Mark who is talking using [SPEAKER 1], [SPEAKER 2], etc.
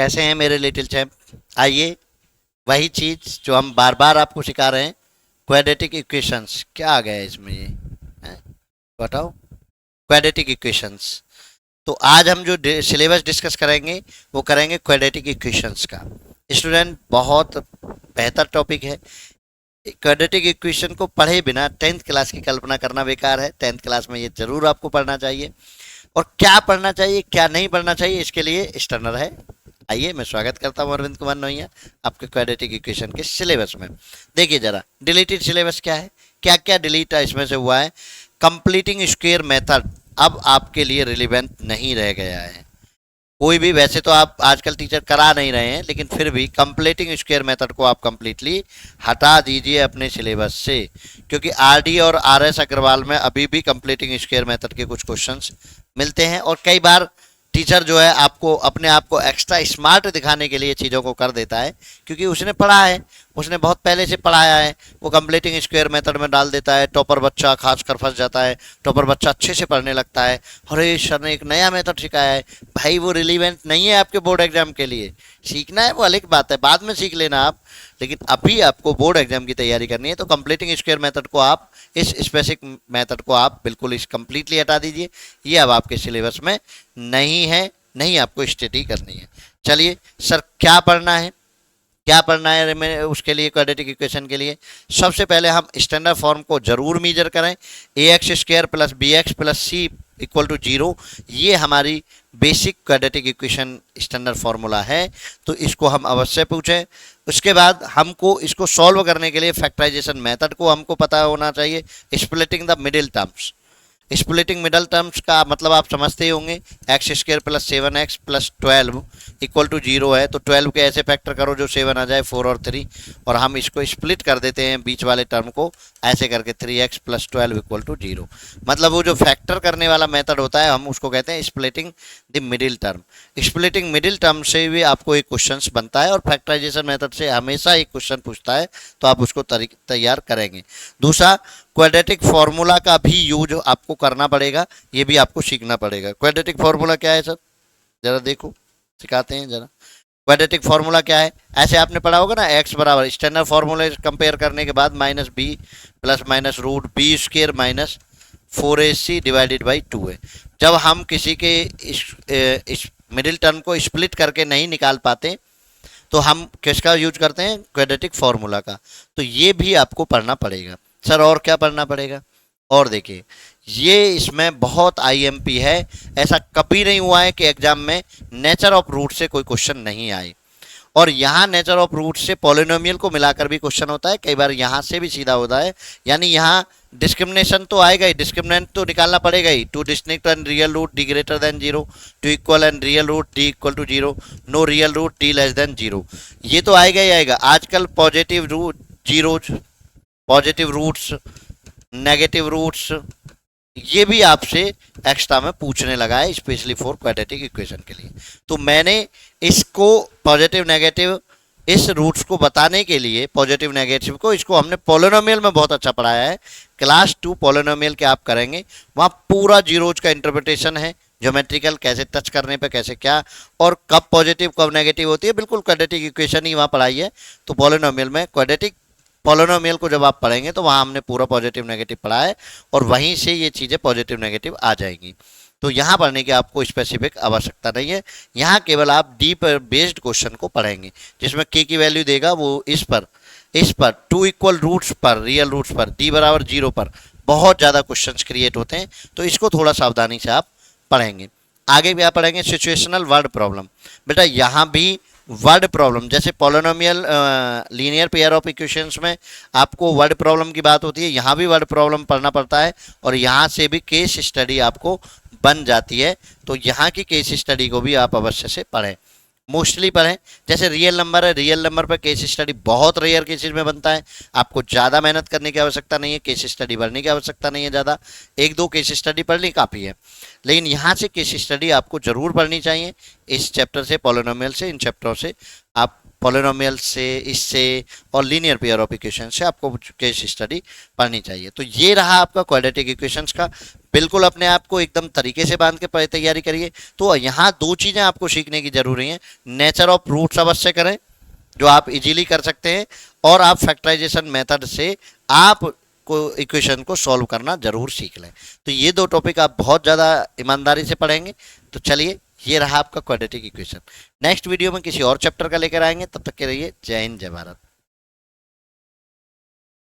[SPEAKER 1] कैसे हैं मेरे लिटिल चैम्प। आइए, वही चीज जो हम बार बार आपको सिखा रहे हैं, क्वाड्रेटिक इक्वेशंस। क्या आ गया है इसमें ये हैं? बताओ। Quadratic equations. तो आज हम जो सिलेबस डिस्कस करेंगे वो करेंगे क्वाड्रेटिक इक्वेशंस का। स्टूडेंट, बहुत बेहतर टॉपिक है। क्वाड्रेटिक इक्वेशन को पढ़े बिना 10th क्लास की कल्पना करना बेकार है। 10th क्लास में ये जरूर आपको पढ़ना चाहिए। और क्या पढ़ना चाहिए क्या नहीं पढ़ना चाहिए, इसके लिए स्टैंडर्ड है। आइए, मैं स्वागत करता हूँ अरविंद कुमार नोहिया आपके क्वाड्रेटिक इक्वेशन के सिलेबस में। देखिए जरा, डिलीटेड सिलेबस क्या है, क्या क्या डिलीट इसमें से हुआ है। कंप्लीटिंग स्क्वायर मेथड अब आपके लिए रिलेवेंट नहीं रह गया है। कोई भी, वैसे तो आप आजकल टीचर करा नहीं रहे हैं, लेकिन फिर भी कंप्लीटिंग स्क्वायर मेथड को आप कंप्लीटली हटा दीजिए अपने सिलेबस से, क्योंकि आरडी और आरएस अग्रवाल में अभी भी कंप्लीटिंग स्क्वायर मेथड के कुछ क्वेश्चंस मिलते हैं। और कई बार टीचर जो है आपको अपने आप को एक्स्ट्रा स्मार्ट दिखाने के लिए चीज़ों को कर देता है, क्योंकि उसने पढ़ा है, उसने बहुत पहले से पढ़ाया है। वो कंप्लीटिंग स्क्वायर मेथड में डाल देता है। टॉपर बच्चा खासकर फंस जाता है। टॉपर बच्चा अच्छे से पढ़ने लगता है, अरे सर ने एक नया मेथड सिखाया है। भाई वो रिलीवेंट नहीं है आपके बोर्ड एग्जाम के लिए। सीखना है वो अलग बात है, बाद में सीख लेना आप, लेकिन अभी आपको बोर्ड एग्जाम की तैयारी करनी है। तो कंप्लीटिंग स्क्वायर मेथड को आप, इस स्पेसिफिक मेथड को आप बिल्कुल इस कंप्लीटली हटा दीजिए। ये अब आपके सिलेबस में नहीं है, नहीं आपको स्टडी करनी है। चलिए सर, क्या पढ़ना है, क्या पढ़ना है मैं उसके लिए, क्वाड्रेटिक इक्वेशन के लिए सबसे पहले हम स्टैंडर्ड फॉर्म को जरूर मेजर करें। A X square plus B X plus C equal to 0, ये हमारी basic quadratic equation standard formula है। तो इसको हम अवश्य पूछें। उसके बाद हमको इसको सॉल्व करने के लिए फैक्टराइजेशन मेथड को हमको पता होना चाहिए। Splitting the middle terms, splitting middle terms का मतलब आप समझते ही होंगे। X square plus 7x plus 12 equal to 0 है, तो 12 के ऐसे फैक्टर करो जो 7 आ जाए, 4 और 3, और हम इसको स्प्लिट कर देते हैं बीच वाले टर्म को ऐसे करके 3x प्लस 12 इक्वल टू 0। मतलब वो जो फैक्टर करने वाला मेथड होता है हम उसको कहते हैं splitting the middle term. Splitting middle term से भी आपको एक क्वेश्चन बनता है, और फैक्टराइजेशन मेथड से हमेशा एक क्वेश्चन पूछता है, तो आप उसको तैयार करेंगे। दूसरा, क्वाड्रेटिक फार्मूला का भी यूज आपको करना पड़ेगा, ये भी आपको सीखना पड़ेगा। क्वाड्रेटिक फार्मूला क्या है सर, जरा देखो, सिखाते हैं जरा। क्वाड्रेटिक फार्मूला क्या है, ऐसे आपने पढ़ा होगा ना, एक्स बराबर स्टैंडर्ड फार्मूला कंपेयर करने के बाद minus B plus minus root B square minus 4ac divided by 2 है। जब हम किसी के इस मिडिल टर्म को स्प्लिट करके नहीं निकाल पाते, तो हम किसका यूज करते हैं, क्वाड्रेटिक फार्मूला का। तो ये भी आपको पढ़ना पड़ेगा। सर और क्या पढ़ना पड़ेगा, और देखिए ये इसमें बहुत आईएमपी है। ऐसा कभी नहीं हुआ है कि एग्जाम में नेचर ऑफ रूट से कोई क्वेश्चन नहीं आए। और यहाँ नेचर ऑफ रूट से पॉलिनोमियल को मिलाकर भी क्वेश्चन होता है, कई बार यहाँ से भी सीधा होता है। यानी यहाँ डिस्क्रिमिनेशन तो आएगा ही, डिस्क्रिमिनेंट तो निकालना पड़ेगा ही। Two distinct and real root D greater than 0, two equal and real root D equal to 0, no real root D less than 0, ये तो आएगा ही आएगा। आजकल positive root zeros, positive roots, negative roots, ये भी आपसे एक्स्ट्रा में पूछने लगा है, स्पेशली फॉर क्वाड्रेटिक इक्वेशन के लिए। तो मैंने इसको पॉजिटिव नेगेटिव इस रूट्स को बताने के लिए, पॉजिटिव नेगेटिव को, इसको हमने पॉलिनोमियल में बहुत अच्छा पढ़ाया है। क्लास 2 पॉलिनोमियल के आप करेंगे, वहाँ पूरा जीरोज का इंटरप्रिटेशन है, ज्योमेट्रिकल कैसे टच करने पे कैसे क्या, और कब पॉजिटिव कब नेगेटिव होती है, बिल्कुल क्वाड्रेटिक इक्वेशन ही वहाँ पढ़ाई है। तो पॉलिनोमियल में क्वाड्रेटिक पॉलिनोमियल को जब आप पढ़ेंगे तो वहाँ हमने पूरा पॉजिटिव नेगेटिव पढ़ा है, और वहीं से ये चीज़ें पॉजिटिव नेगेटिव आ जाएंगी। तो यहाँ पढ़ने की आपको स्पेसिफिक आवश्यकता नहीं है। यहाँ केवल आप डी पर बेस्ड क्वेश्चन को पढ़ेंगे, जिसमें के की वैल्यू देगा वो इस पर 2 इक्वल रूट्स पर, रियल रूट्स पर, डी बराबर 0 पर बहुत ज़्यादा क्वेश्चन क्रिएट होते हैं। तो इसको थोड़ा सावधानी से आप पढ़ेंगे। आगे भी आप पढ़ेंगे सिचुएशनल वर्ड प्रॉब्लम। बेटा यहाँ भी वर्ड प्रॉब्लम, जैसे polynomial linear pair of equations में आपको वर्ड प्रॉब्लम की बात होती है, यहाँ भी वर्ड प्रॉब्लम पढ़ना पड़ता है, और यहाँ से भी केस स्टडी आपको बन जाती है। तो यहाँ की केस स्टडी को भी आप अवश्य से पढ़ें, मोस्टली पढ़ें। जैसे रियल नंबर है, रियल नंबर पर केस स्टडी बहुत रेयर केसेस में बनता है, आपको ज़्यादा मेहनत करने की आवश्यकता नहीं है, केस स्टडी पढ़ने की आवश्यकता नहीं है ज़्यादा, 1-2 केस स्टडी पढ़नी काफ़ी है। लेकिन यहाँ से केस स्टडी आपको ज़रूर पढ़नी चाहिए, इस चैप्टर से, पॉलिनोमियल से, इन चैप्टरों से आप पॉलिनोमियल से, इससे और लीनियर पेयर ऑफ इक्वेशन से आपको केस स्टडी पढ़नी चाहिए। तो ये रहा आपका क्वाड्रेटिक इक्वेशंस का बिल्कुल अपने आप को एकदम तरीके से बांध के तैयारी करिए। तो यहाँ दो चीज़ें आपको सीखने की जरूरी है, नेचर ऑफ रूट्स अवश्य करें जो आप इजीली कर सकते हैं, और आप फैक्टराइजेशन मेथड से आप को इक्वेशन को सॉल्व करना जरूर सीख लें। तो ये दो टॉपिक आप बहुत ज़्यादा ईमानदारी से पढ़ेंगे। तो चलिए, ये रहा आपका क्वाड्रेटिक इक्वेशन। नेक्स्ट वीडियो में किसी और चैप्टर का लेकर आएंगे, तब तक के रहिए। जय हिंद, जय भारत।